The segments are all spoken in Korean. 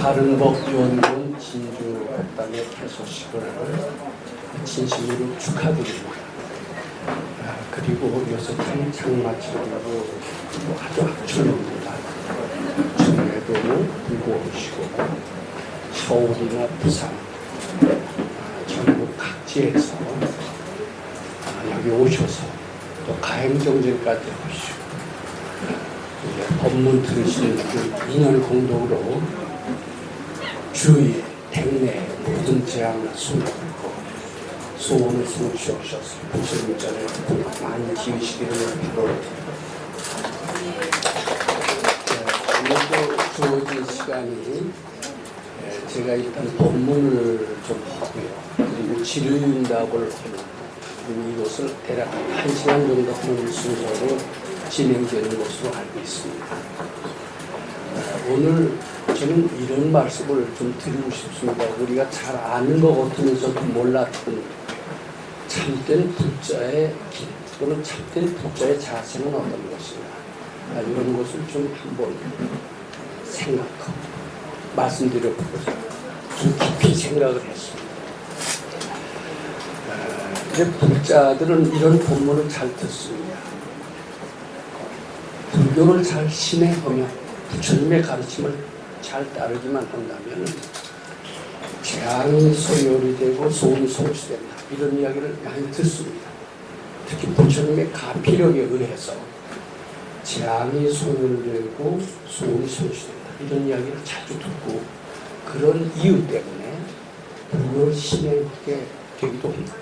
바른법연구원 진주학당의 개소식을 진심으로 축하드립니다. 그리고 요새 장마철이라고 아주 악천입니다. 전에도 불고 오시고 서울이나 부산, 전국 각지에서 여기 오셔서 또 가행정진까지 하시고 법문 들으시는 그 인연 공덕으로 주위, 대내 모든 재앙을 숨기고 소원을 성취하셔서 부처님 전에 많이 지으시기를 바랍니다. 오늘도 주어진 시간이 제가 일단 법문을 좀 하고요. 그리고 지류윤답을 하고 그리고 이것을 대략 1시간 정도 하는 순서로 진행되는 것으로 알고 있습니다. 오늘 저는 이런 말씀을 좀 드리고 싶습니다. 우리가 잘 아는 것 같으면서도 몰랐던 참된 불자의 길 또는 참된 불자의 자세는 어떤 것인가 이런 것을 좀 한번 생각하고 말씀드려보고자 좀 깊이 생각을 했습니다. 이제 불자들은 이런 본문을 잘 듣습니다. 불교를 잘 신행하며 부처님의 가르침을 잘 따르기만 한다면 재앙이 소멸이 되고 소원이 성취된다. 이런 이야기를 많이 듣습니다. 특히 부처님의 가피력에 의해서 재앙이 소멸되고 소원이 성취된다. 이런 이야기를 자주 듣고 그런 이유 때문에 불교를 신행하게 되기도 합니다.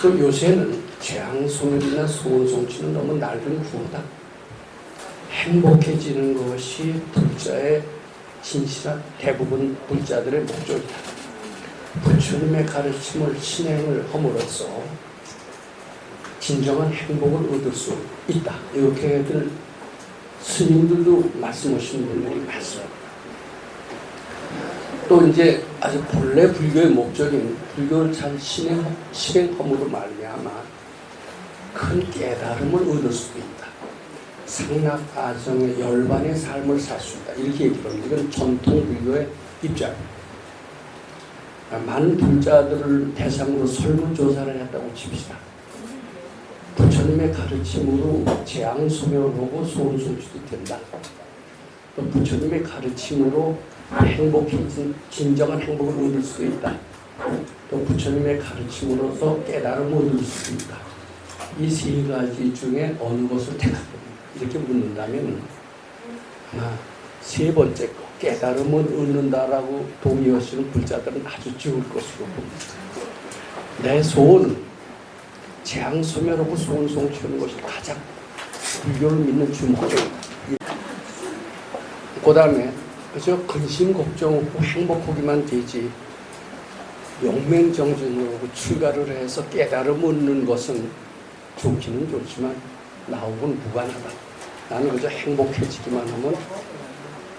또 요새는 재앙 소멸이나 소원 성취는 너무 낡은 구호다. 행복해지는 것이 불자의 진실한 대부분 불자들의 목적이다. 부처님의 가르침을 신행을 함으로써 진정한 행복을 얻을 수 있다. 이렇게들 스님들도 말씀하시는 분들이 많습니다. 또 이제 아주 본래 불교의 목적인 불교를 잘 실행함으로 말미암아 큰 깨달음을 얻을 수도 있다. 상락가정의 열반의 삶을 살 수 있다. 이렇게 얘기합니다. 이건 전통 불교의 입장입니다. 많은 불자들을 대상으로 설문조사를 했다고 칩시다. 부처님의 가르침으로 재앙 소멸하고 소원 성취도 된다. 또 부처님의 가르침으로 진정한 행복을 얻을 수도 있다. 또 부처님의 가르침으로서 깨달음을 얻을 수도 있다. 이 세 가지 중에 어느 것을 택할 겁니다. 이렇게 묻는다면 아마 세 번째 거 깨달음을 얻는다라고 동의하시는 불자들은 아주 적을 것으로 봅니다. 내 소원은 재앙 소멸하고 소원 성취하는 것이 가장 불교를 믿는 주목적이다. 그 다음에 그저 근심 걱정 없고 행복하기만 되지 용맹정진을 하고 출가를 해서 깨달음 얻는 것은 좋기는 좋지만 나하고는 무관하다. 나는 그저 행복해지기만 하면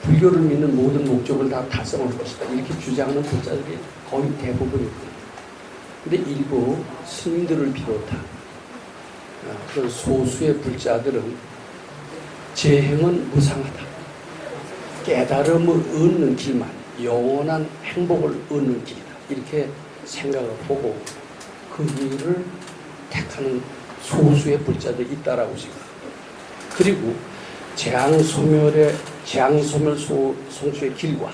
불교를 믿는 모든 목적을 다 달성할 것이다. 이렇게 주장하는 불자들이 거의 대부분이거든요. 근데 일부 스님들을 비롯한 그런 소수의 불자들은 재행은 무상하다. 깨달음을 얻는 길만 영원한 행복을 얻는 길이다. 이렇게 생각을 하고 그 길을 택하는 소수의 불자들이 있다라고 생각합니다. 그리고 재앙소멸 성취의 길과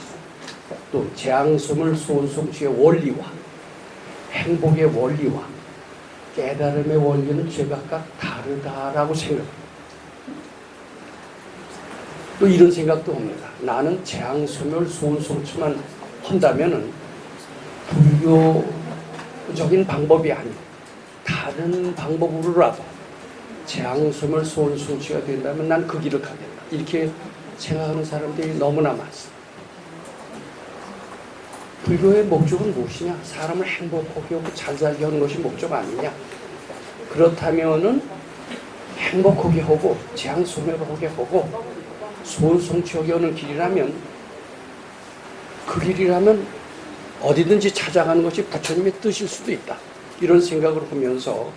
또 재앙소멸 소원 성취의 원리와 행복의 원리와 깨달음의 원리는 제각각 다르다라고 생각합니다. 또 이런 생각도 합니다. 나는 재앙소멸 소원 성취만 한다면은 불교적인 방법이 아니고 다른 방법으로라도 재앙소멸 소원 성취가 된다면 난 그 길을 가겠다. 이렇게 생각하는 사람들이 너무나 많습니다. 불교의 목적은 무엇이냐? 사람을 행복하게 하고 잘 살게 하는 것이 목적 아니냐? 그렇다면은 행복하게 하고 재앙소멸하게 하고 소원 성취하게 하는 길이라면 그 길이라면 어디든지 찾아가는 것이 부처님의 뜻일 수도 있다. 이런 생각을 하면서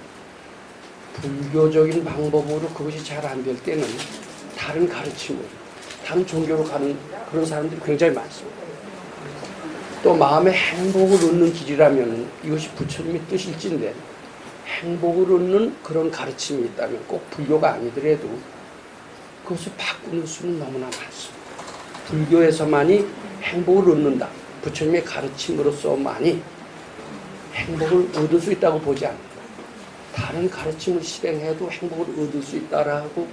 불교적인 방법으로 그것이 잘 안 될 때는 다른 가르침으로, 다른 종교로 가는 그런 사람들이 굉장히 많습니다. 또 마음의 행복을 얻는 길이라면 이것이 부처님의 뜻일진데 행복을 얻는 그런 가르침이 있다면 꼭 불교가 아니더라도 그것을 바꾸는 수는 너무나 많습니다. 불교에서만이 행복을 얻는다. 부처님의 가르침으로서만이 행복을 얻을 수 있다고 보지 않는다. 다른 가르침을 실행해도 행복을 얻을 수 있다라고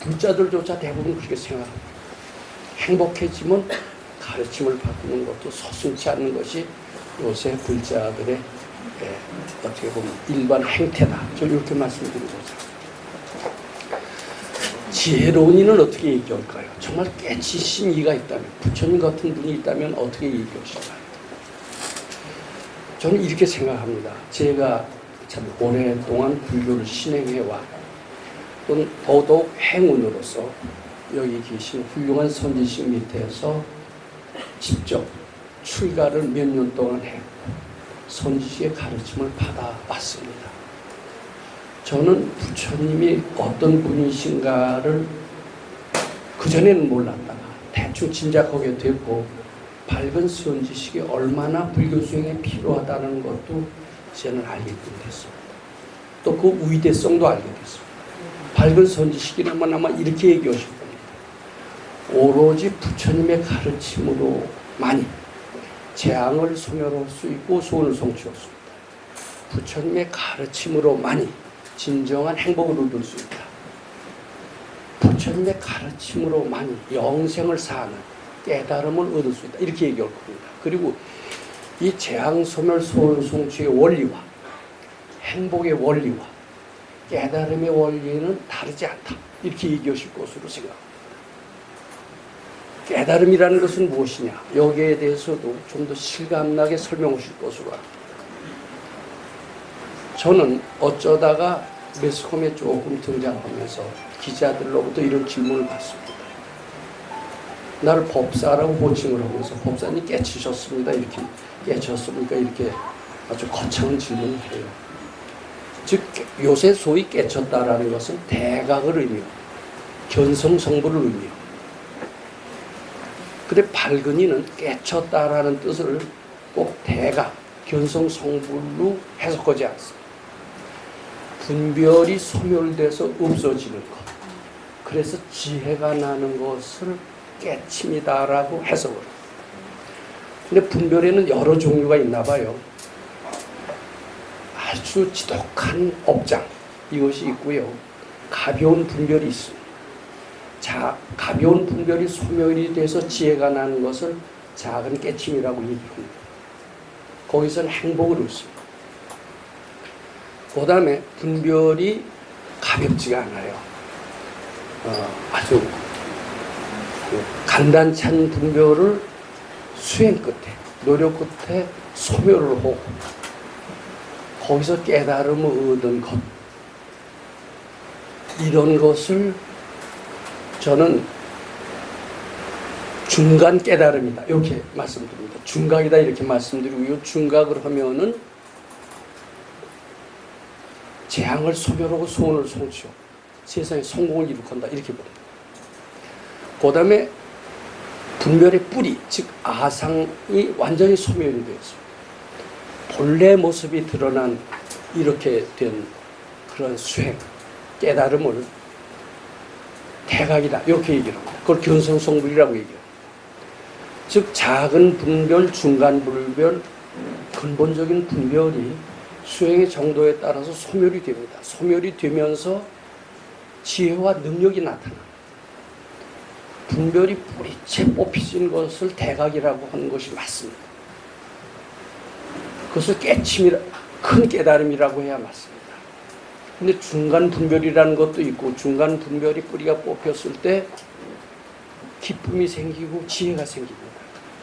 불자들조차 대부분 그렇게 생각합니다. 행복해지면 가르침을 바꾸는 것도 서슴지 않는 것이 요새 불자들의 어떻게 보면 일반 행태다. 저는 이렇게 말씀드리는 거죠. 지혜로운이는 어떻게 얘기할까요? 정말 깨치신 이가 있다면, 부처님 같은 분이 있다면 어떻게 얘기하실까요? 저는 이렇게 생각합니다. 제가 참 오랫동안 불교를 신행해와 또는 더더욱 행운으로서 여기 계신 훌륭한 선지식 밑에서 직접 출가를 몇 년 동안 했고 선지식의 가르침을 받아왔습니다. 저는 부처님이 어떤 분이신가를 그전에는 몰랐다가 대충 짐작하게 됐고 밝은 선지식이 얼마나 불교 수행에 필요하다는 것도 저는 알게 됐습니다. 또 그 위대성도 알게 됐습니다. 밝은 선지식이라면 아마 이렇게 얘기하실 겁니다. 오로지 부처님의 가르침으로만이 재앙을 소멸할 수 있고 소원을 성취할 수 있다. 부처님의 가르침으로만이 진정한 행복을 얻을 수 있다. 부처님의 가르침으로만이 영생을 사는 깨달음을 얻을 수 있다. 이렇게 얘기할 겁니다. 그리고 이 재앙 소멸 소원 성취의 원리와 행복의 원리와 깨달음의 원리는 다르지 않다. 이렇게 얘기하실 것으로 생각합니다. 깨달음이라는 것은 무엇이냐? 여기에 대해서도 좀 더 실감나게 설명하실 것으로 합니다. 저는 어쩌다가 매스컴에 조금 등장하면서 기자들로부터 이런 질문을 받습니다. 나를 법사라고 호칭을 하면서 법사님 깨치셨습니다. 이렇게 깨쳤습니까? 이렇게 아주 거창한 질문을 해요. 즉 요새 소위 깨쳤다라는 것은 대각을 의미합니다. 견성성불을 의미합니다. 근데 발근이는 깨쳤다라는 뜻을 꼭 대각, 견성성불로 해석하지 않습니다. 분별이 소멸돼서 없어지는 것. 그래서 지혜가 나는 것을 깨침이다라고 해석을 합니다. 근데 분별에는 여러 종류가 있나 봐요. 아주 지독한 업장, 이것이 있고요. 가벼운 분별이 있습니다. 가벼운 분별이 소멸이 돼서 지혜가 나는 것을 작은 깨침이라고 얘기합니다. 거기서는 행복을 얻습니다. 그 다음에 분별이 가볍지가 않아요. 아주 간단찬 분별을 수행 끝에, 노력 끝에 소멸을 하고 거기서 깨달음을 얻은 것, 이런 것을 저는 중간 깨달음이다 이렇게 말씀드립니다. 중각이다 이렇게 말씀드리고요. 중각을 하면은 재앙을 소멸하고 소원을 성취하고 세상에 성공을 이룩한다 이렇게 봅니다. 그 다음에 분별의 뿌리, 즉 아상이 완전히 소멸이 되었습니다. 본래 모습이 드러난 이렇게 된 그런 수행, 깨달음을 대각이다 이렇게 얘기를 합니다. 그걸 견성성불이라고 얘기합니다. 즉 작은 분별, 중간 분별, 근본적인 분별이 수행의 정도에 따라서 소멸이 됩니다. 소멸이 되면서 지혜와 능력이 나타납니다. 분별이 뿌리채 뽑히신 것을 대각이라고 하는 것이 맞습니다. 그것을 깨침이라, 큰 깨달음이라고 해야 맞습니다. 근데 중간 분별이라는 것도 있고 중간 분별이 뿌리가 뽑혔을 때 기쁨이 생기고 지혜가 생깁니다.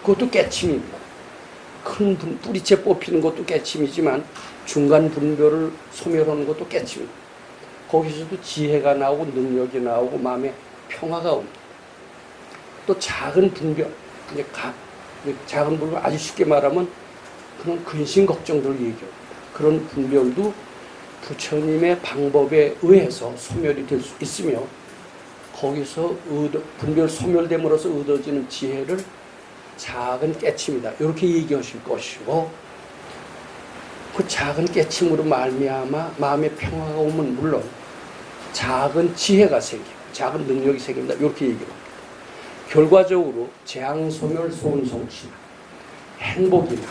그것도 깨침입니다. 큰 뿌리채 뽑히는 것도 깨침이지만 중간 분별을 소멸하는 것도 깨침입니다. 거기서도 지혜가 나오고 능력이 나오고 마음에 평화가 옵니다. 또 작은 분별, 작은 분별 아주 쉽게 말하면 그런 근심 걱정들을 얘기합니다. 그런 분별도 부처님의 방법에 의해서 소멸이 될 수 있으며 거기서 분별 소멸됨으로써 얻어지는 지혜를 작은 깨침이다 이렇게 얘기하실 것이고 그 작은 깨침으로 말미암아 마음의 평화가 오면 물론 작은 지혜가 생기고 작은 능력이 생긴다 이렇게 얘기합니다. 결과적으로 재앙소멸 소운성취나 행복이나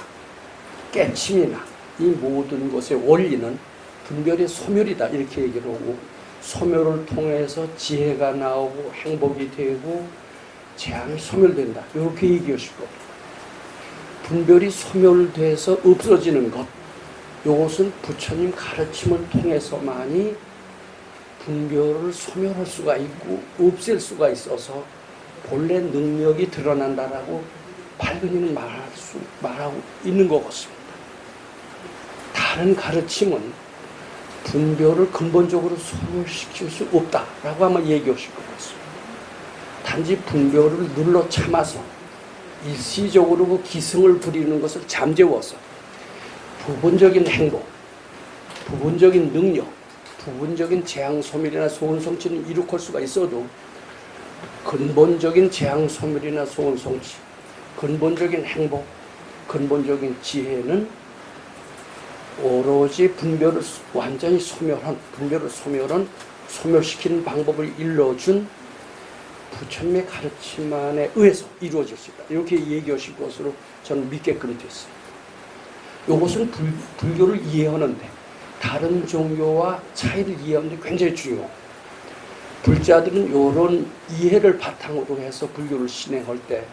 깨침이나 이 모든 것의 원리는 분별의 소멸이다 이렇게 얘기를 하고 소멸을 통해서 지혜가 나오고 행복이 되고 재앙이 소멸된다 이렇게 얘기하실 겁니다. 분별이 소멸돼서 없어지는 것 이것은 부처님 가르침을 통해서만이 분별을 소멸할 수가 있고 없앨 수가 있어서 본래 능력이 드러난다라고 발근이는 말하고 있는 것 같습니다. 다른 가르침은 분별을 근본적으로 소멸시킬 수 없다라고 아마 얘기하실 것 같습니다. 단지 분별을 눌러 참아서 일시적으로 그 기승을 부리는 것을 잠재워서 부분적인 행복, 부분적인 능력, 부분적인 재앙소멸이나 소운성취는 이룩할 수가 있어도 근본적인 재앙소멸이나 소운성취, 근본적인 행복, 근본적인 지혜는 오로지 분별을 완전히 분별을 소멸시키는 방법을 일러준 부처님의 가르침만에 의해서 이루어질 수 있다. 이렇게 얘기하실 것으로 저는 믿게끔 됐습니다. 이것은 불교를 이해하는데 다른 종교와 차이를 이해하는 데 굉장히 중요하고 불자들은 이런 이해를 바탕으로 해서 불교를 진행할 때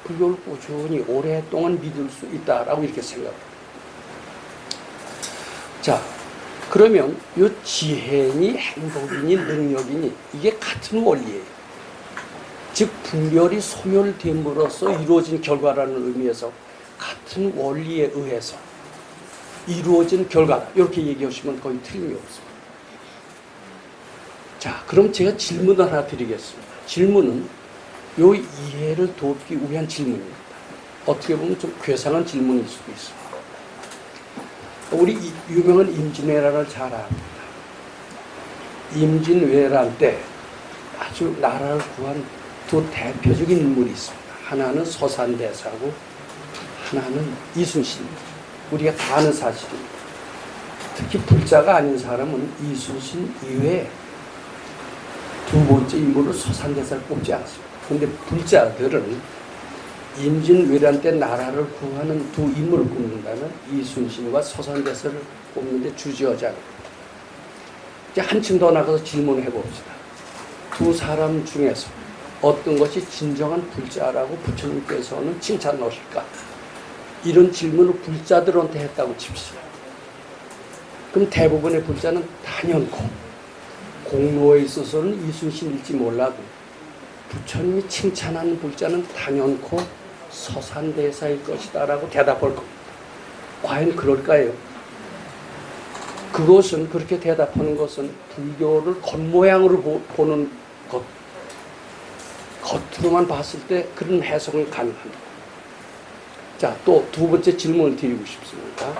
불교를 꾸준히 오랫동안 믿을 수 있다라고 이렇게 생각합니다. 자, 그러면 이 지혜니 행복이니 능력이니 이게 같은 원리예요. 즉 분별이 소멸됨으로써 이루어진 결과라는 의미에서 같은 원리에 의해서 이루어진 결과다 이렇게 얘기하시면 거의 틀림이 없습니다. 자, 그럼 제가 질문 하나 드리겠습니다. 질문은 이 이해를 돕기 위한 질문입니다. 어떻게 보면 좀 괴상한 질문일 수도 있습니다. 우리 유명한 임진왜란을 잘 압니다. 임진왜란 때 아주 나라를 구한 두 대표적인 인물이 있습니다. 하나는 서산대사고 하나는 이순신입니다. 우리가 다 아는 사실입니다. 특히 불자가 아닌 사람은 이순신 이외에 두 번째 인물을 서산대사를 꼽지 않습니다. 그런데 불자들은 임진왜란 때 나라를 구하는 두 인물을 꼽는다면 이순신과 서산대사를 꼽는데 주저하지 않습니다. 이제 한층 더 나가서 질문을 해봅시다. 두 사람 중에서 어떤 것이 진정한 불자라고 부처님께서는 칭찬하실까? 이런 질문을 불자들한테 했다고 칩시다. 그럼 대부분의 불자는 단연코 공로에 있어서는 이순신일지 몰라도 부처님이 칭찬하는 불자는 단연코 서산대사일 것이다 라고 대답할 겁니다. 과연 그럴까요? 그것은 그렇게 대답하는 것은 불교를 겉모양으로 보는 것, 겉으로만 봤을 때 그런 해석은 가능합니다. 자, 또 두 번째 질문을 드리고 싶습니다.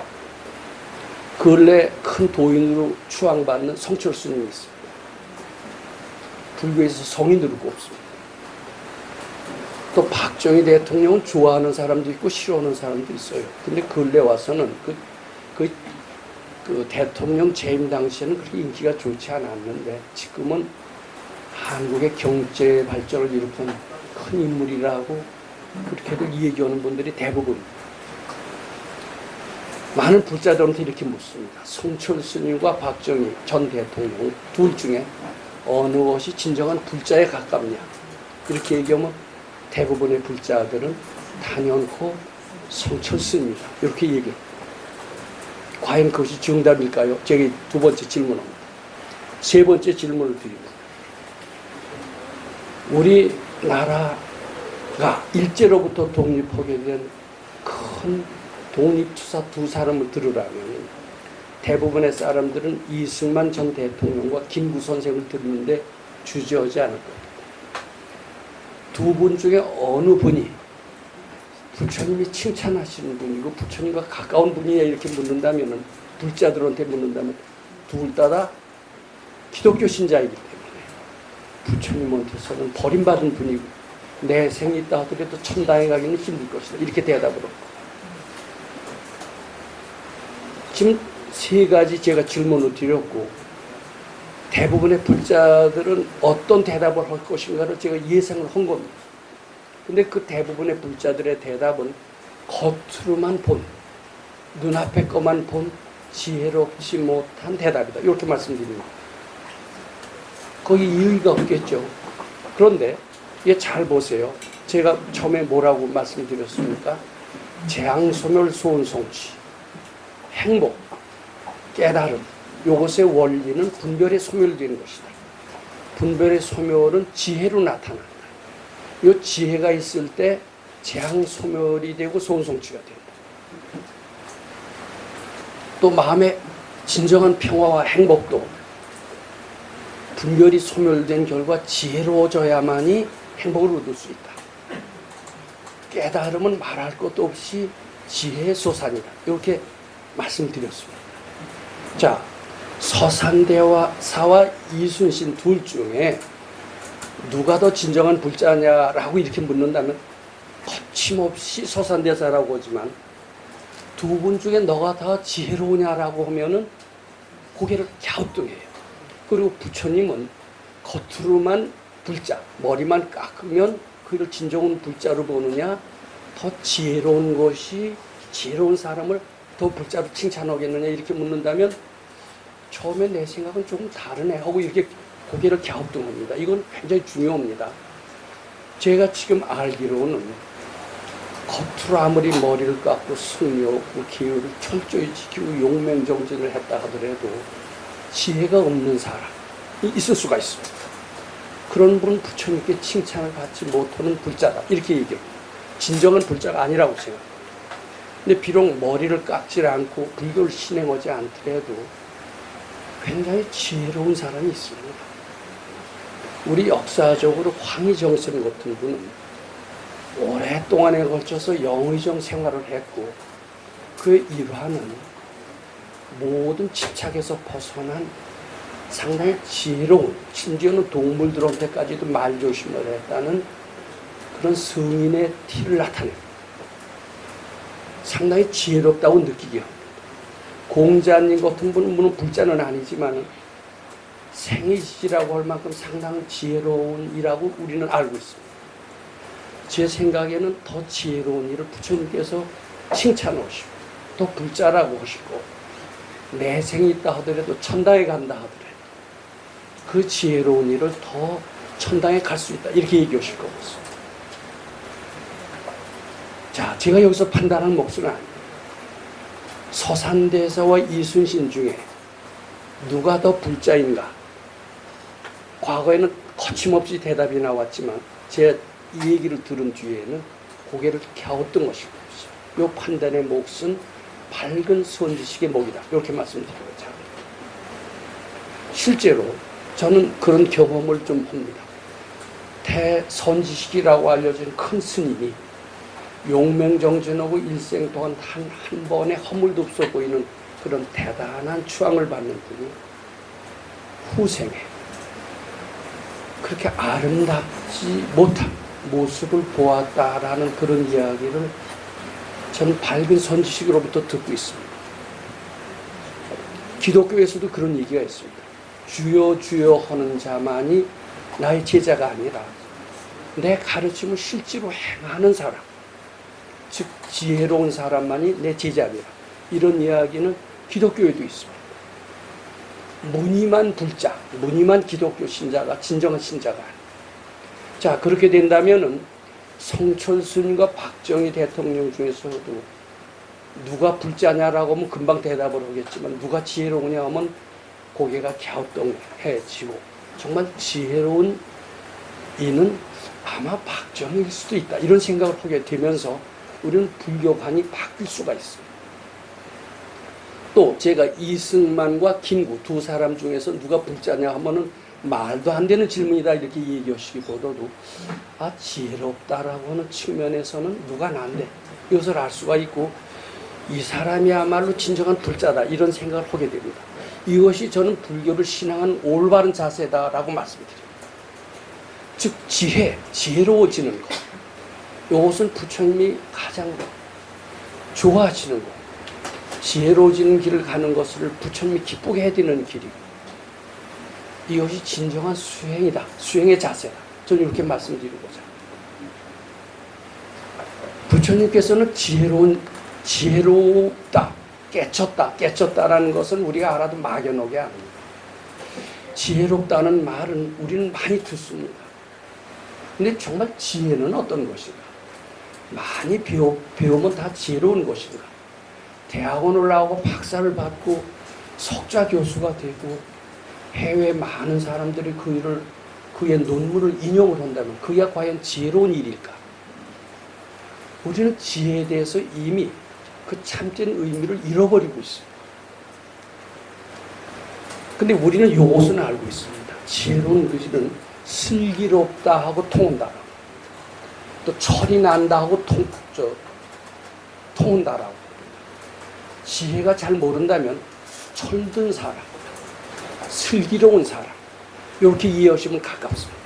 근래 큰 도인으로 추앙받는 성철 스님이 있습니다. 불교에서 성인으로 꼽습니다. 또 박정희 대통령은 좋아하는 사람도 있고 싫어하는 사람도 있어요. 근데 근래 와서는 그 대통령 재임 당시에는 그렇게 인기가 좋지 않았는데 지금은 한국의 경제 발전을 일으킨 큰 인물이라고 그렇게들 얘기하는 분들이 대부분입니다. 많은 불자들한테 이렇게 묻습니다. 성철 스님과 박정희 전 대통령 둘 중에 어느 것이 진정한 불자에 가깝냐? 이렇게 얘기하면 대부분의 불자들은 단연코 성철 스님이다. 이렇게 얘기해요. 과연 그것이 정답일까요? 제가 두 번째 질문합니다. 세 번째 질문을 드립니다. 우리나라가 일제로부터 독립하게 된 큰 독립투사 두 사람을 들으라면 대부분의 사람들은 이승만 전 대통령과 김구 선생을 들으는데 주저하지 않을 겁니다. 두 분 중에 어느 분이 부처님이 칭찬하시는 분이고 부처님과 가까운 분이냐 이렇게 묻는다면 불자들한테 묻는다면 둘 다 기독교 신자이기 때문에 부처님한테서는 버림받은 분이고 내 생이 있다 하더라도 천당에 가기는 힘들 것이다. 이렇게 대답을 하고. 지금 세 가지 제가 질문을 드렸고 대부분의 불자들은 어떤 대답을 할 것인가를 제가 예상을 한 겁니다. 근데 그 대부분의 불자들의 대답은 겉으로만 본, 눈앞의 것만 본 지혜롭지 못한 대답이다. 이렇게 말씀드립니다. 거기 이의가 없겠죠. 그런데 이게 잘 보세요. 제가 처음에 뭐라고 말씀드렸습니까? 재앙소멸 소원성취, 행복, 깨달음, 이것의 원리는 분별에 소멸되는 것이다. 분별의 소멸은 지혜로 나타난다. 이 지혜가 있을 때 재앙소멸이 되고 소원성취가 된다. 또 마음의 진정한 평화와 행복도 분별이 소멸된 결과 지혜로워져야만이 행복을 얻을 수 있다. 깨달음은 말할 것도 없이 지혜의 소산이다. 이렇게 말씀드렸습니다. 자, 서산대사와 이순신 둘 중에 누가 더 진정한 불자냐라고 이렇게 묻는다면 거침없이 서산대사라고 하지만 두 분 중에 너가 더 지혜로우냐라고 하면은 고개를 갸우뚱해요. 그리고 부처님은 겉으로만 불자, 머리만 깎으면 그를 진정한 불자로 보느냐, 더 지혜로운 것이 지혜로운 사람을 더 불자로 칭찬하겠느냐 이렇게 묻는다면 처음에 내 생각은 조금 다르네 하고 이렇게 고개를 갸우뚱합니다. 이건 굉장히 중요합니다. 제가 지금 알기로는 겉으로 아무리 머리를 깎고 승려고 기회를 철저히 지키고 용맹정진을 했다 하더라도 지혜가 없는 사람이 있을 수가 있습니다. 그런 분은 부처님께 칭찬을 받지 못하는 불자다. 이렇게 얘기합니다. 진정한 불자가 아니라고 생각합니다. 근데 비록 머리를 깎지 않고 불교를 신행하지 않더라도 굉장히 지혜로운 사람이 있습니다. 우리 역사적으로 황희정선 같은 분은 오랫동안에 걸쳐서 영의정 생활을 했고 그 일화는 모든 집착에서 벗어난 상당히 지혜로운, 심지어는 동물들한테까지도 말조심을 했다는 그런 승인의 티를 나타냅니다. 상당히 지혜롭다고 느끼게 합니다. 공자님 같은 분은 물론 불자는 아니지만 생이지라고 할 만큼 상당히 지혜로운 이라고 우리는 알고 있습니다. 제 생각에는 더 지혜로운 일을 부처님께서 칭찬하시고 또 불자라고 하시고 내 생이 있다 하더라도 천당에 간다 하더라도 그 지혜로운 일을 더 천당에 갈 수 있다 이렇게 얘기하실 거겠습니다. 자, 제가 여기서 판단한 몫은 아니에요. 서산대사와 이순신 중에 누가 더 불자인가? 과거에는 거침없이 대답이 나왔지만 제 이 얘기를 들은 뒤에는 고개를 갸우뚱 것인 것이죠. 이 판단의 몫은 밝은 선지식의 몫이다. 이렇게 말씀드리고자 합니다. 실제로 저는 그런 경험을 좀 합니다. 대선지식이라고 알려진 큰 스님이 용맹정진하고 일생 동안 한 번의 허물도 없어 보이는 그런 대단한 추앙을 받는 분이 후생에 그렇게 아름답지 못한 모습을 보았다라는 그런 이야기를 저는 밝은 선지식으로부터 듣고 있습니다. 기독교에서도 그런 얘기가 있습니다. 주여 주여 하는 자만이 나의 제자가 아니라 내 가르침을 실제로 행하는 사람, 즉 지혜로운 사람만이 내 제자니라. 이런 이야기는 기독교에도 있습니다. 무늬만 불자, 무늬만 기독교 신자가 진정한 신자가 아닙니다. 자, 그렇게 된다면은 성철순과 박정희 대통령 중에서도 누가 불자냐라고 하면 금방 대답을 하겠지만 누가 지혜로우냐 하면 고개가 갸우뚱해지고 정말 지혜로운 이는 아마 박정희일 수도 있다 이런 생각을 하게 되면서 우리는 불교관이 바뀔 수가 있습니다. 또 제가 이승만과 김구 두 사람 중에서 누가 불자냐 하면은 말도 안 되는 질문이다 이렇게 얘기하시기보다도 지혜롭다라고 하는 측면에서는 누가 난데 이것을 알 수가 있고 이 사람이야말로 진정한 불자다 이런 생각을 하게 됩니다. 이것이 저는 불교를 신앙한 올바른 자세다라고 말씀드립니다. 즉 지혜로워지는 것. 이것은 부처님이 가장 좋아하시는 것. 지혜로워지는 길을 가는 것을 부처님이 기쁘게 해드리는 길이고, 이것이 진정한 수행이다. 수행의 자세다. 저는 이렇게 말씀드리고자. 부처님께서는 지혜롭다, 깨쳤다라는 것은 우리가 알아도 막연하게 압니다. 지혜롭다는 말은 우리는 많이 듣습니다. 근데 정말 지혜는 어떤 것인가? 많이 배우면 다 지혜로운 것인가? 대학원을 나오고 박사를 받고 석좌 교수가 되고 해외 많은 사람들이 그의 논문을 인용을 한다면 그게 과연 지혜로운 일일까? 우리는 지혜에 대해서 이미 그 참된 의미를 잃어버리고 있습니다. 근데 우리는 이것은 알고 있습니다. 지혜로운 것은 슬기롭다 하고 통한다. 또 철이 난다 하고 통한다라고. 지혜가 잘 모른다면 철든 사람, 슬기로운 사람, 이렇게 이해하시면 가깝습니다.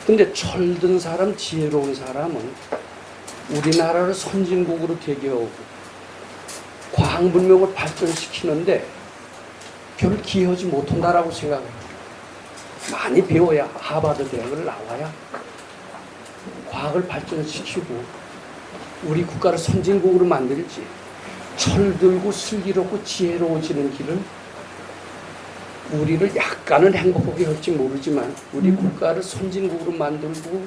근데 철든 사람, 지혜로운 사람은 우리나라를 선진국으로 대겨오고 과학 문명을 발전시키는데 별 기여하지 못한다라고 생각해요. 많이 배워야, 하버드 대학을 나와야 과학을 발전시키고 우리 국가를 선진국으로 만들지, 철들고 슬기롭고 지혜로워지는 길은 우리를 약간은 행복하게 할지 모르지만 우리 국가를 선진국으로 만들고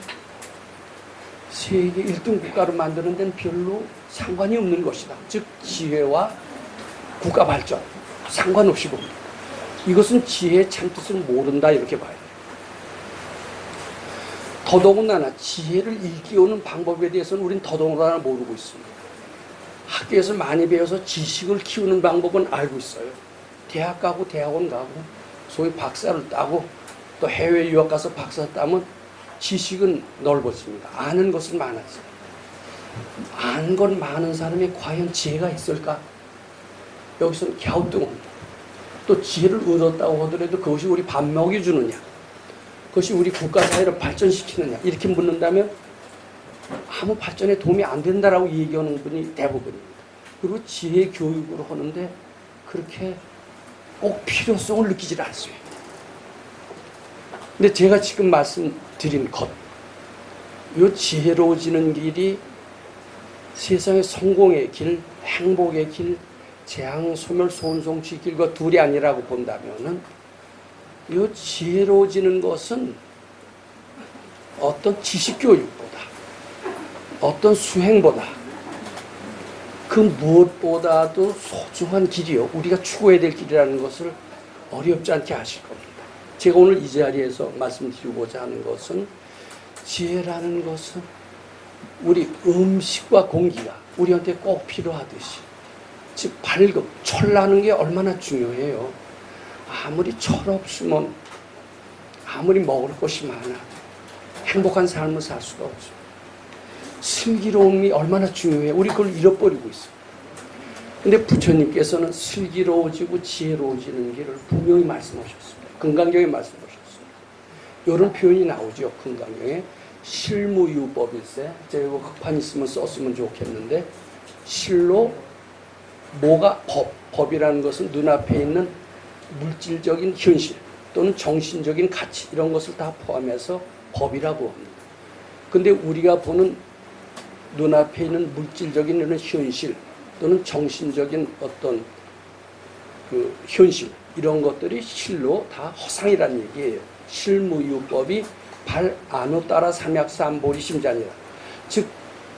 세계 1등 국가로 만드는 데는 별로 상관이 없는 것이다. 즉 지혜와 국가 발전 상관없이 봅니다. 이것은 지혜의 참뜻을 모른다, 이렇게 봐야 돼요. 더더군다나 지혜를 일깨우는 방법에 대해서는 우린 더더군다나 모르고 있습니다. 학교에서 많이 배워서 지식을 키우는 방법은 알고 있어요. 대학 가고 대학원 가고 소위 박사를 따고 또 해외 유학 가서 박사 따면 지식은 넓어집니다. 아는 것은 많아져요. 아는 건 많은 사람이 과연 지혜가 있을까? 여기서는 갸우뚱합니다. 또 지혜를 얻었다고 하더라도 그것이 우리 밥 먹여주느냐, 그것이 우리 국가 사회를 발전시키느냐, 이렇게 묻는다면 아무 발전에 도움이 안 된다라고 얘기하는 분이 대부분입니다. 그리고 지혜 교육으로 하는데 그렇게 꼭 필요성을 느끼질 않습니다. 근데 제가 지금 말씀드린 것, 이 지혜로워지는 길이 세상의 성공의 길, 행복의 길, 재앙, 소멸, 소원성취 길과 둘이 아니라고 본다면은 이 지혜로워지는 것은 어떤 지식교육보다, 어떤 수행보다 그 무엇보다도 소중한 길이요, 우리가 추구해야 될 길이라는 것을 어렵지 않게 아실 겁니다. 제가 오늘 이 자리에서 말씀드리고자 하는 것은, 지혜라는 것은 우리 음식과 공기가 우리한테 꼭 필요하듯이, 즉 밝음, 철나는 게 얼마나 중요해요. 아무리 철 없으면 아무리 먹을 것이 많아 행복한 삶을 살 수가 없어요. 슬기로움이 얼마나 중요해요. 우리 그걸 잃어버리고 있어요. 근데 부처님께서는 슬기로워지고 지혜로워지는 길을 분명히 말씀하셨습니다. 금강경에 말씀하셨습니다. 이런 표현이 나오죠. 금강경에 실무유법일세. 제가 이거 급한 있으면 썼으면 좋겠는데, 실로 뭐가 법이라는 것은 눈앞에 있는 물질적인 현실 또는 정신적인 가치, 이런 것을 다 포함해서 법이라고 합니다. 근데 우리가 보는 눈앞에 있는 물질적인 이런 현실 또는 정신적인 어떤 그 현실, 이런 것들이 실로 다 허상이라는 얘기예요. 실무유법이 발 안우 따라 삼약삼보리 심자니라. 즉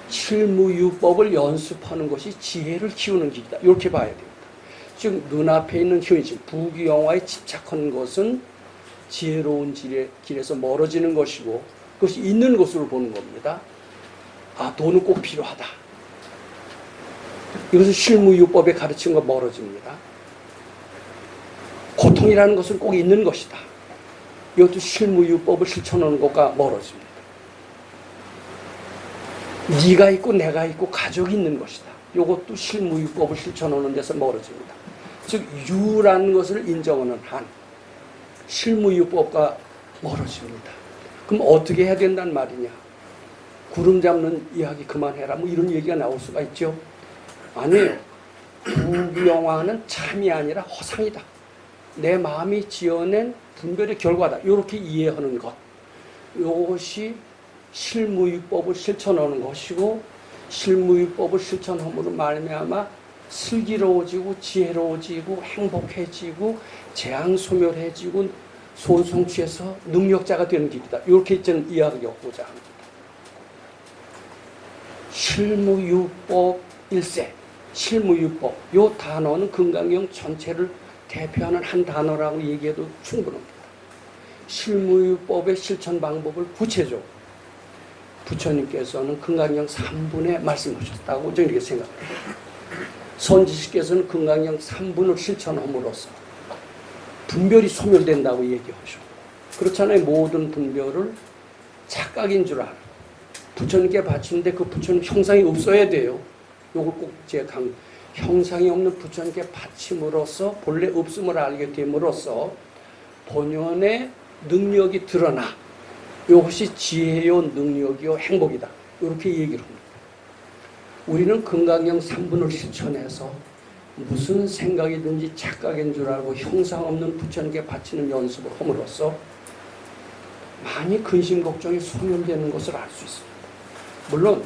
실무유법을 연습하는 것이 지혜를 키우는 길이다, 이렇게 봐야 됩니다. 즉 눈앞에 있는 현실, 부귀영화에 집착하는 것은 지혜로운 길에서 멀어지는 것이고, 그것이 있는 것으로 보는 겁니다. 아, 돈은 꼭 필요하다. 이것은 실무유법에 가르친 거 멀어집니다. 고통이라는 것은 꼭 있는 것이다. 이것도 실무유법을 실천하는 것과 멀어집니다. 네가 있고 내가 있고 가족이 있는 것이다. 이것도 실무유법을 실천하는 데서 멀어집니다. 즉 유라는 것을 인정하는 한 실무유법과 멀어집니다. 그럼 어떻게 해야 된다는 말이냐? 구름 잡는 이야기 그만해라 뭐 이런 얘기가 나올 수가 있죠. 아니에요. 구경화는 참이 아니라 허상이다. 내 마음이 지어낸 분별의 결과다. 이렇게 이해하는 것. 이것이 실무유법을 실천하는 것이고, 실무유법을 실천함으로 말미암아 슬기로워지고 지혜로워지고 행복해지고 재앙소멸해지고 소원성취해서 능력자가 되는 길이다. 이렇게 저는 이야기하고자 합니다. 실무유법 1세, 실무유법. 이 단어는 금강경 전체를 대표하는 한 단어라고 얘기해도 충분합니다. 실무유법의 실천 방법을 구체적으로 부처님께서는 금강경 3분에 말씀하셨다고 저는 이렇게 생각합니다. 선지식께서는 금강경 3분을 실천함으로써 분별이 소멸된다고 얘기하셨고, 그렇잖아요. 모든 분별을 착각인 줄 알아. 부처님께 바치는데 그 부처님 형상이 없어야 돼요. 요걸 꼭 제가 형상이 없는 부처님께 바침으로써 본래 없음을 알게 됨으로써 본연의 능력이 드러나 이것이 지혜요 능력이요 행복이다. 이렇게 얘기를 합니다. 우리는 금강경 3분을 실천해서 무슨 생각이든지 착각인 줄 알고 형상 없는 부처님께 바치는 연습을 함으로써 많이 근심 걱정이 소멸되는 것을 알 수 있습니다. 물론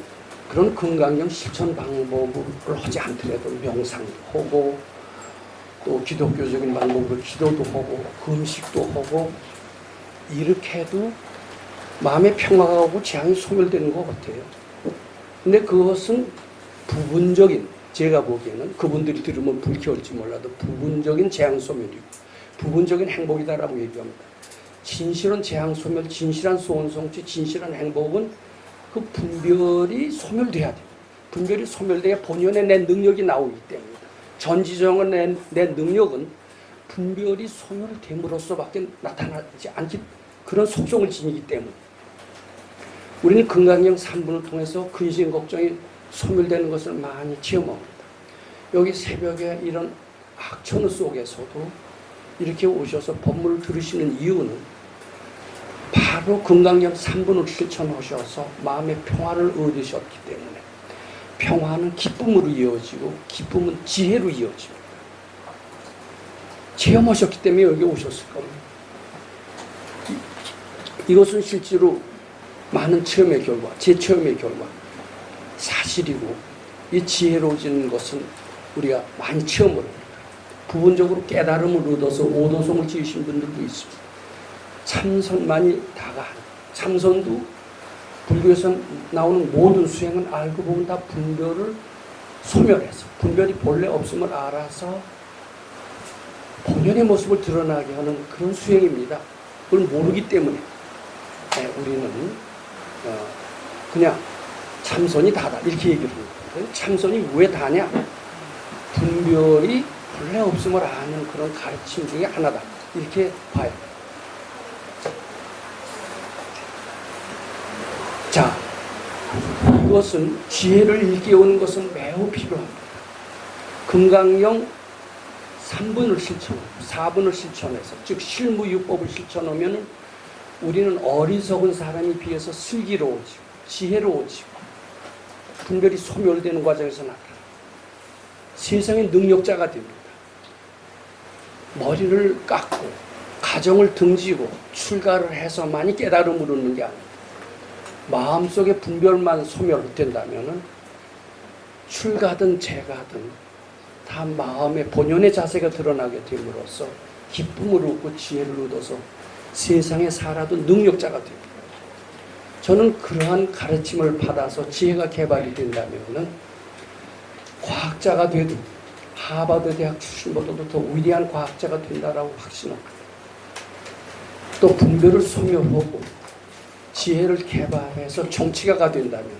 그런 금강경 실천 방법을 하지 않더라도 명상도 하고 또 기독교적인 방법으로 기도도 하고 금식도 하고 이렇게 해도 마음의 평화가 오고 재앙이 소멸되는 것 같아요. 근데 그것은 부분적인, 제가 보기에는 그분들이 들으면 불쾌할지 몰라도 부분적인 재앙 소멸이고 부분적인 행복이다라고 얘기합니다. 진실한 재앙 소멸, 진실한 소원 성취, 진실한 행복은 그 분별이 소멸돼야 돼요. 분별이 소멸돼야 본연의 내 능력이 나오기 때문입니다. 전지정은 내 능력은 분별이 소멸됨으로써밖에 나타나지 않기, 그런 속성을 지니기 때문에 우리는 금강경 3분을 통해서 근심 걱정이 소멸되는 것을 많이 체험합니다. 여기 새벽에 이런 악천후 속에서도 이렇게 오셔서 법문을 들으시는 이유는 바로 금강경 3분을 실천하셔서 마음의 평화를 얻으셨기 때문에 평화는 기쁨으로 이어지고 기쁨은 지혜로 이어집니다. 체험하셨기 때문에 여기 오셨을 겁니다. 이것은 실제로 많은 체험의 결과, 제 체험의 결과 사실이고 이 지혜로워지는 것은 우리가 많이 체험을 합니다. 부분적으로 깨달음을 얻어서 오도송을 지으신 분들도 있습니다. 참선만이 다가 아니에요. 참선도 불교에서 나오는 모든 수행은 알고 보면 다 분별을 소멸해서 분별이 본래 없음을 알아서 본연의 모습을 드러나게 하는 그런 수행입니다. 그걸 모르기 때문에 우리는 그냥 참선이 다다 이렇게 얘기를 합니다. 참선이 왜 다냐? 분별이 본래 없음을 아는 그런 가르침 중에 하나다 이렇게 봐요. 자, 이것은 지혜를 일깨우는 것은 매우 필요합니다. 금강경 3분을 실천하고 4분을 실천해서 즉 실무유법을 실천하면 우리는 어리석은 사람에 비해서 슬기로워지고 지혜로워지고 분별이 소멸되는 과정에서 나타납니다. 세상의 능력자가 됩니다. 머리를 깎고 가정을 등지고 출가를 해서만이 깨달음을 얻는 게 아닙니다. 마음속에 분별만 소멸된다면 출가든 재가든 다 마음의 본연의 자세가 드러나게 됨으로써 기쁨을 얻고 지혜를 얻어서 세상에 살아도 능력자가 됩니다. 저는 그러한 가르침을 받아서 지혜가 개발이 된다면 과학자가 돼도 하버드 대학 출신보다도 더 위대한 과학자가 된다라고 확신합니다. 또 분별을 소멸하고 지혜를 개발해서 정치가가 된다면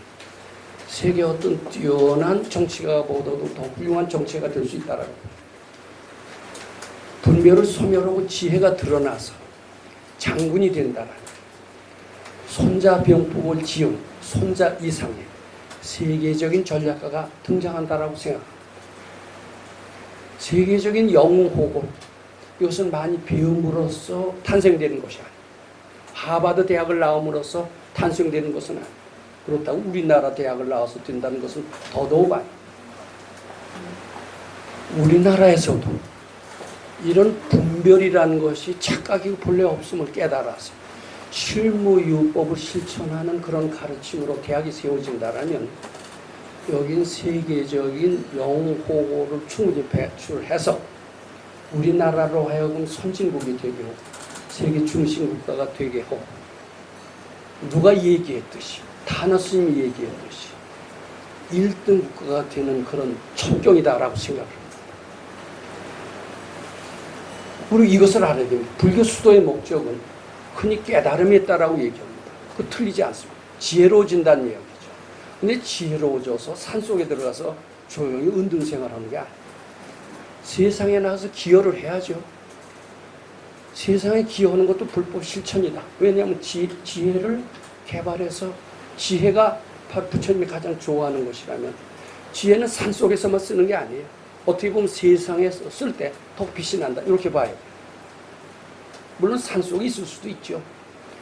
세계 어떤 뛰어난 정치가보다도 더 훌륭한 정치가가 될 수 있다라고. 분별을 소멸하고 지혜가 드러나서 장군이 된다라는 손자병법을 지은 손자 이상의 세계적인 전략가가 등장한다라고 생각합니다. 세계적인 영웅호고, 이것은 많이 배움으로써 탄생되는 것이 아니에요. 하버드 대학을 나옴으로써 탄생되는 것은 아니에요. 그렇다고 우리나라 대학을 나와서 된다는 것은 더더욱 아니에요. 우리나라에서도 이런 분별이라는 것이 착각이고 본래 없음을 깨달아서 실무유법을 실천하는 그런 가르침으로 대학이 세워진다면 여긴 세계적인 영웅호고를 충분히 배출해서 우리나라로 하여금 선진국이 되게 하고 세계 중심국가가 되게 하고, 누가 얘기했듯이 다나 스님이 얘기했듯이 1등 국가가 되는 그런 첩경이다라고 생각합니다. 그리고 이것을 알아야 됩니다. 불교 수도의 목적은 흔히 깨달음이 있다라고 얘기합니다. 그 틀리지 않습니다. 지혜로워진다는 이야기죠. 근데 지혜로워져서 산속에 들어가서 조용히 은둔생활하는 게 아니에요. 세상에 나가서 기여를 해야죠. 세상에 기여하는 것도 불법 실천이다. 왜냐하면 지혜를 개발해서, 지혜가 바로 부처님이 가장 좋아하는 것이라면, 지혜는 산속에서만 쓰는 게 아니에요. 어떻게 보면 세상에서 쓸 때 더 빛이 난다, 이렇게 봐요. 물론 산속에 있을 수도 있죠.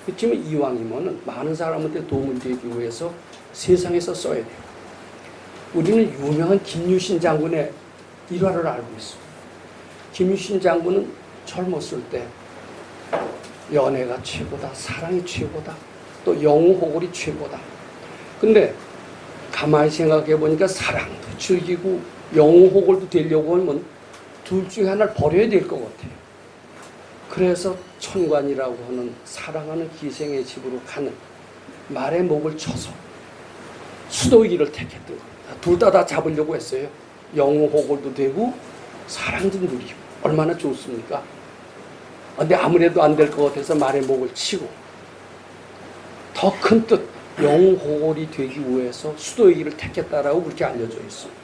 그렇지만 이왕이면 많은 사람한테 도움을 되기 위해서 세상에서 써야 돼요. 우리는 유명한 김유신 장군의 일화를 알고 있습니다. 김유신 장군은 젊었을 때 연애가 최고다, 사랑이 최고다, 또 영웅호골이 최고다. 근데 가만히 생각해 보니까 사랑도 즐기고 영웅호골도 되려고 하면 둘 중에 하나를 버려야 될 것 같아요. 그래서 천관이라고 하는 사랑하는 기생의 집으로 가는 말의 목을 쳐서 수도의 길을 택했던 겁니다. 둘 다 잡으려고 했어요. 영웅호골도 되고 사랑도 누리고 얼마나 좋습니까? 근데 아무래도 안 될 것 같아서 말의 목을 치고 더 큰 뜻, 영웅호골이 되기 위해서 수도의 길을 택했다라고 그렇게 알려져 있습니다.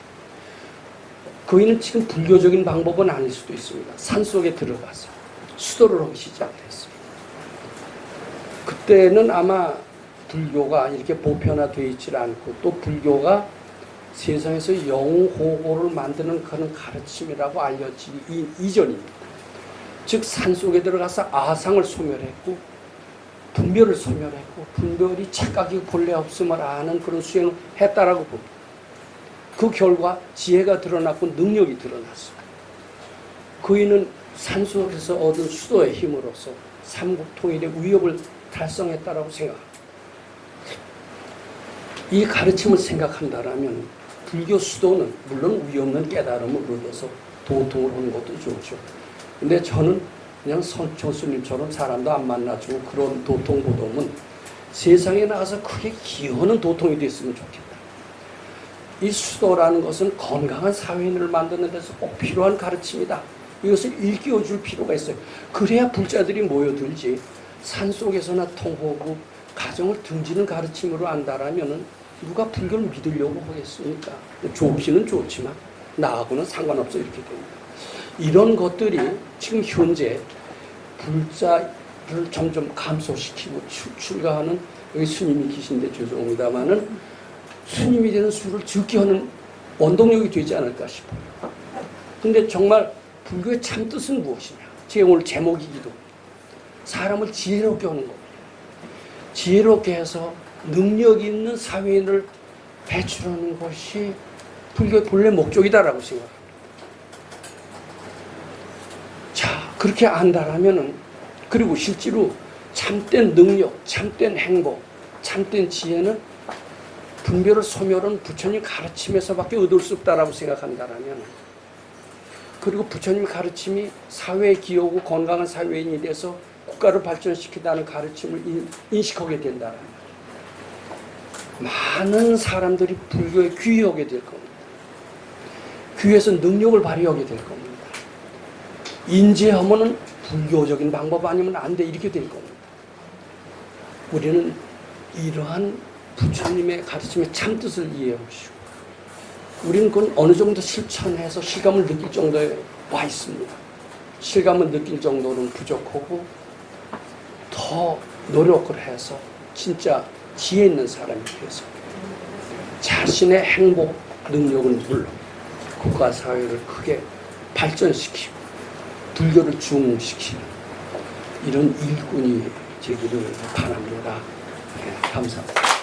그이는 지금 불교적인 방법은 아닐 수도 있습니다. 산속에 들어가서 수도를 하기 시작했습니다. 그때는 아마 불교가 이렇게 보편화되어 있지 않고, 또 불교가 세상에서 영웅호고를 만드는 그런 가르침이라고 알려지기 이전입니다. 즉 산속에 들어가서 아상을 소멸했고 분별을 소멸했고, 분별이 착각이 본래 없음을 아는 그런 수행을 했다라고 봅니다. 그 결과 지혜가 드러났고 능력이 드러났습니다. 그이는 산속에서 얻은 수도의 힘으로써 삼국 통일의 위협을 달성했다라고 생각합니다. 이 가르침을 생각한다면 불교 수도는 물론 위없는 깨달음을 얻어서 도통을 하는 것도 좋죠. 근데 저는 그냥 선초스님처럼 사람도 안 만나주고 그런 도통보다는 세상에 나가서 크게 기여하는 도통이 됐으면 좋겠다. 이 수도라는 것은 건강한 사회인을 만드는 데서 꼭 필요한 가르침이다. 이것을 일깨워줄 필요가 있어요. 그래야 불자들이 모여들지, 산속에서나 통하고 가정을 등지는 가르침으로 안다라면 누가 불교를 믿으려고 하겠습니까? 좋기는 좋지만 나하고는 상관없어, 이렇게 됩니다. 이런 것들이 지금 현재 불자를 점점 감소시키고 출가하는, 여기 스님이 계신데 죄송합니다만은 스님이 되는 수를 적게 하는 원동력이 되지 않을까 싶어요. 근데 정말 불교의 참 뜻은 무엇이냐? 제 오늘 제목이기도 합니다. 사람을 지혜롭게 하는 겁니다. 지혜롭게 해서 능력 있는 사회인을 배출하는 것이 불교의 본래 목적이다라고 생각합니다. 자, 그렇게 안다라면은, 그리고 실제로 참된 능력, 참된 행복, 참된 지혜는 분별을 소멸한 부처님 가르침에서밖에 얻을 수 없다라고 생각한다라면, 그리고 부처님 가르침이 사회에 기여하고 건강한 사회인이 돼서 국가를 발전시킨다는 가르침을 인식하게 된다라면 많은 사람들이 불교에 귀의하게 될 겁니다. 귀에서 능력을 발휘하게 될 겁니다. 인지하면은 불교적인 방법 아니면 안 돼, 이렇게 될 겁니다. 우리는 이러한 부처님의 가르침의 참뜻을 이해하시고, 우리는 그건 어느 정도 실천해서 실감을 느낄 정도에 와 있습니다. 실감을 느낄 정도는 부족하고 더 노력을 해서 진짜 지혜 있는 사람이 돼서 자신의 행복 능력은 물론 국가 사회를 크게 발전시키고 불교를 중흥시키는 이런 일꾼이 되기를 바랍니다. 네, 감사합니다.